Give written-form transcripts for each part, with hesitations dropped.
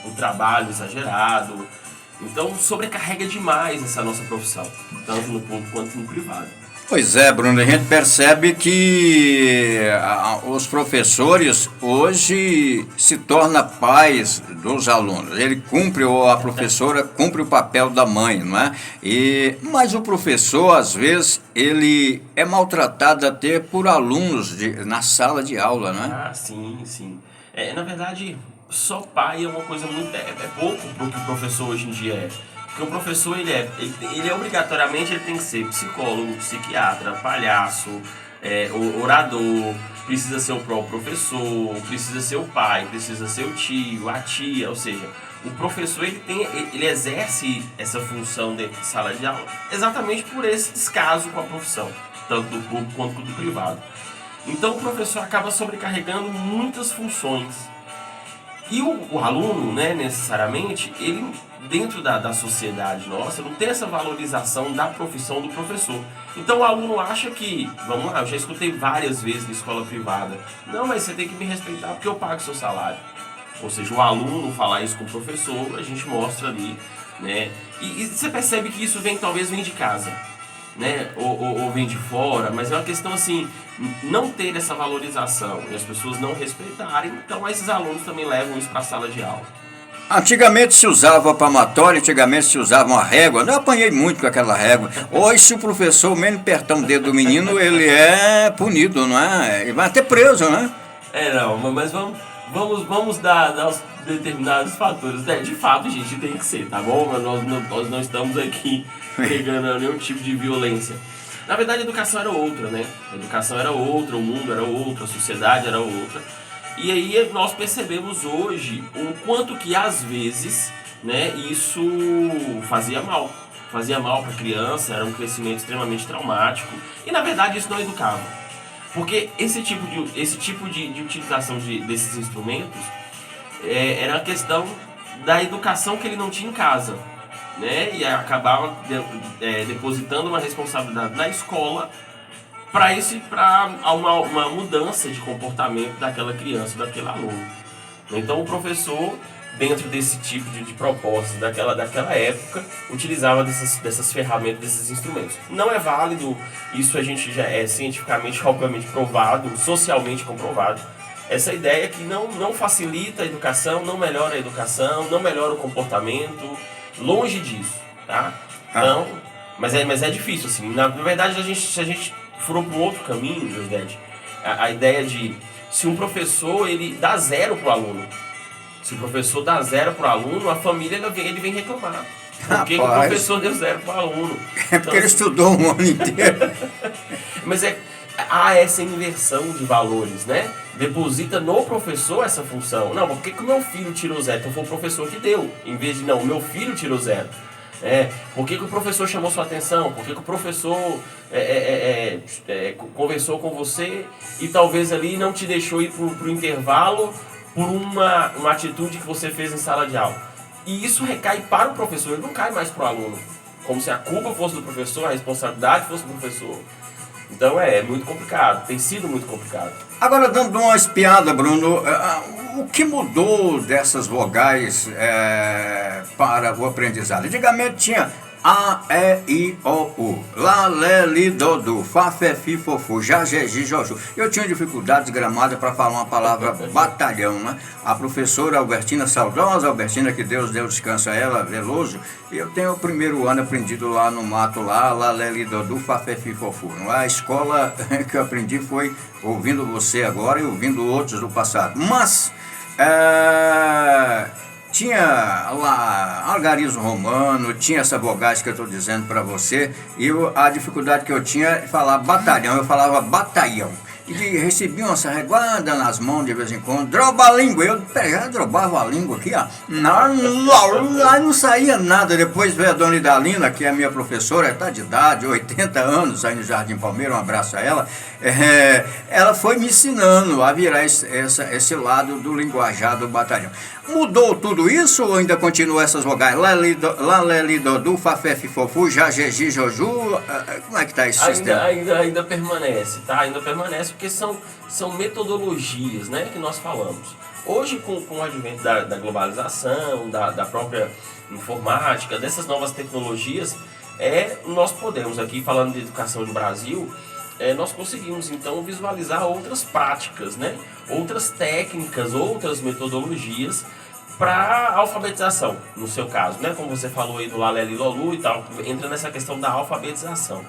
o trabalho exagerado. Então sobrecarrega demais essa nossa profissão, tanto no público quanto no privado. Pois é, Bruno, a gente percebe que os professores hoje se tornam pais dos alunos. Ele cumpre, ou a professora cumpre o papel da mãe, não é? Mas o professor, às vezes, ele é maltratado até por alunos na sala de aula, não é? Ah, sim, sim. Na verdade, só pai é uma coisa muito... É pouco pro que o professor hoje em dia é. Porque o professor, ele obrigatoriamente ele tem que ser psicólogo, psiquiatra, palhaço, orador, precisa ser o próprio professor, precisa ser o pai, precisa ser o tio, a tia, ou seja, o professor ele exerce essa função de sala de aula exatamente por esse descaso com a profissão, tanto do público quanto do privado. Então o professor acaba sobrecarregando muitas funções. E o aluno, né, necessariamente, ele, dentro da sociedade nossa, não tem essa valorização da profissão do professor. Então o aluno acha que, vamos lá, eu já escutei várias vezes na escola privada, não, mas você tem que me respeitar porque eu pago seu salário. Ou seja, o aluno falar isso com o professor, a gente mostra ali, né? E você percebe que isso talvez vem de casa, né? Ou vem de fora, mas é uma questão assim, não ter essa valorização e as pessoas não respeitarem, então esses alunos também levam isso para a sala de aula. Antigamente se usava palmatória, antigamente se usava uma régua. Eu apanhei muito com aquela régua. Hoje, se o professor menos apertar o dedo do menino, ele é punido, não é? Ele vai até preso, né? Não, mas vamos dar os determinados fatores. De fato, gente, tem que ser, tá bom? Mas nós não estamos aqui pegando nenhum tipo de violência. Na verdade, a educação era outra, né? A educação era outra, o mundo era outro, a sociedade era outra. E aí nós percebemos hoje o quanto que às vezes, né, isso fazia mal. Fazia mal para a criança, era um crescimento extremamente traumático. E na verdade isso não educava. Porque esse tipo de utilização desses instrumentos era a questão da educação que ele não tinha em casa, né? E acabava depositando uma responsabilidade na escola para uma mudança de comportamento daquela criança, daquele aluno. Então o professor, dentro desse tipo de propostas daquela época, utilizava dessas ferramentas, desses instrumentos. Não é válido, isso a gente já é cientificamente, obviamente provado, socialmente comprovado. Essa ideia que não facilita a educação, não melhora a educação, não melhora o comportamento, longe disso, tá? Então, mas é difícil, assim. Na verdade, se a gente for para um outro caminho, José, a ideia de se um professor ele dá zero para o aluno, se o professor dá zero para o aluno, a família ele vem reclamar. Por que o professor deu zero para o aluno? É porque ele estudou um ano inteiro. Mas há essa inversão de valores, né? Deposita no professor essa função. Não, por que o meu filho tirou zero? Então foi o professor que deu, em vez de, não, o meu filho tirou zero. Por que o professor chamou sua atenção? Por que o professor conversou com você e talvez ali não te deixou ir para o intervalo por uma atitude que você fez em sala de aula? E isso recai para o professor, ele não cai mais para o aluno. Como se a culpa fosse do professor, a responsabilidade fosse do professor. Então é muito complicado, tem sido muito complicado. Agora, dando uma espiada, Bruno, o que mudou dessas vogais para o aprendizado? Antigamente tinha A, E, I, O, U, Lá, Lé, Li, Do, Du, Fá, Fé, Fi, Fofu, Já, Gé, Gi, Joju. Eu tinha dificuldades gramadas para falar uma palavra batalhão, né? A professora Albertina, saudosa Albertina, que Deus deu descanso a ela, Veloso, eu tenho o primeiro ano aprendido lá no mato, lá, Lé, Li, Do, Du, Fá, Fé, Fi, Fofu. A escola que eu aprendi foi ouvindo você agora e ouvindo outros do passado. Mas tinha lá algarismo romano, tinha essa vogais que eu estou dizendo para você, e a dificuldade que eu tinha é falar batalhão, eu falava batalhão. E recebia uma sarreguada nas mãos de vez em quando, droba a língua, eu já drobava a língua aqui, ó, não saía nada. Depois veio a dona Idalina, que é a minha professora, está de idade, 80 anos, aí no Jardim Palmeira, um abraço a ela, ela foi me ensinando a virar esse lado do linguajar do batalhão. Mudou tudo isso ou ainda continua essas vogais? Lá, lé, li, do, du, fá, fé, fi, fofu, já, gé, gi, joju. Como é que tá esse sistema? Ainda permanece, tá? Ainda permanece porque são metodologias, né, que nós falamos. Hoje, com o advento da globalização, da própria informática, dessas novas tecnologias, nós podemos, aqui falando de educação no Brasil, nós conseguimos então visualizar outras práticas, né? Outras técnicas, outras metodologias para alfabetização, no seu caso, né? Como você falou aí do Laleli Lolu e tal, entra nessa questão da alfabetização.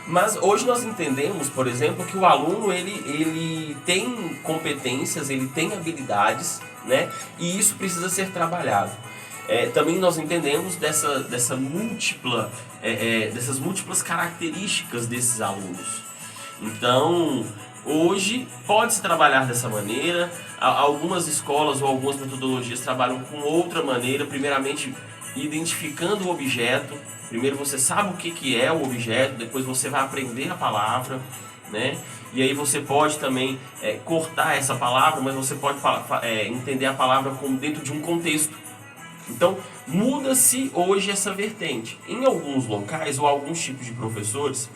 Mas hoje nós entendemos, por exemplo, que o aluno ele tem competências, ele tem habilidades, né? E isso precisa ser trabalhado. Também nós entendemos dessas múltiplas características desses alunos. Então, hoje pode-se trabalhar dessa maneira. Algumas escolas ou algumas metodologias trabalham com outra maneira, primeiramente identificando o objeto. Primeiro você sabe o que é o objeto, depois você vai aprender a palavra, né? E aí você pode também cortar essa palavra, mas você pode entender a palavra como dentro de um contexto. Então, muda-se hoje essa vertente. Em alguns locais ou alguns tipos de professores,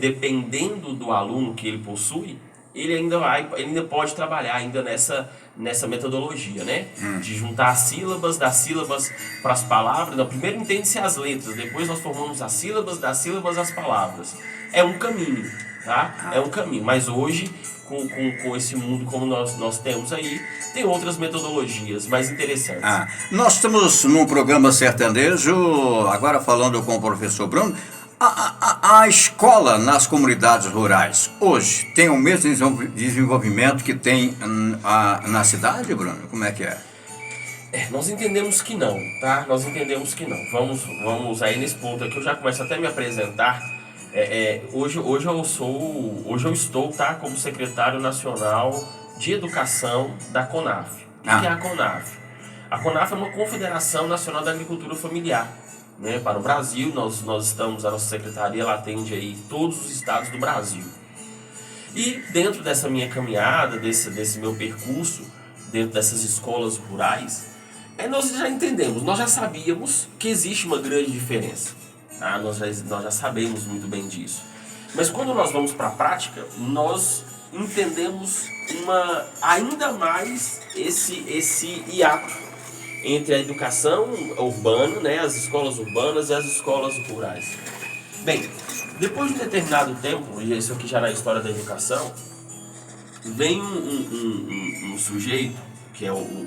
dependendo do aluno que ele possui, ele ainda pode trabalhar ainda nessa metodologia, né? De juntar as sílabas, das sílabas para as palavras. Não, primeiro entende-se as letras, depois nós formamos as sílabas, das sílabas as palavras. É um caminho, tá? É um caminho. Mas hoje, com esse mundo como nós temos aí, tem outras metodologias mais interessantes. Nós estamos num programa sertanejo, agora falando com o professor Bruno. A escola nas comunidades rurais hoje tem o mesmo desenvolvimento que tem na cidade, Bruno? Como é que é? Nós entendemos que não, tá? Nós entendemos que não. Vamos aí nesse ponto aqui, eu já começo até a me apresentar. Hoje eu estou, tá, como secretário nacional de educação da CONAF. O que é a CONAF? A CONAF é uma Confederação Nacional da Agricultura Familiar, né, para o Brasil. Nós estamos, a nossa secretaria ela atende aí todos os estados do Brasil. E dentro dessa minha caminhada, desse meu percurso, dentro dessas escolas rurais, nós já entendemos, nós já sabíamos que existe uma grande diferença. Tá? Nós já sabemos muito bem disso. Mas quando nós vamos para a prática, nós entendemos ainda mais esse hiato entre a educação urbana, né, as escolas urbanas e as escolas rurais. Bem, depois de um determinado tempo, e isso aqui já na história da educação, vem um sujeito, que é o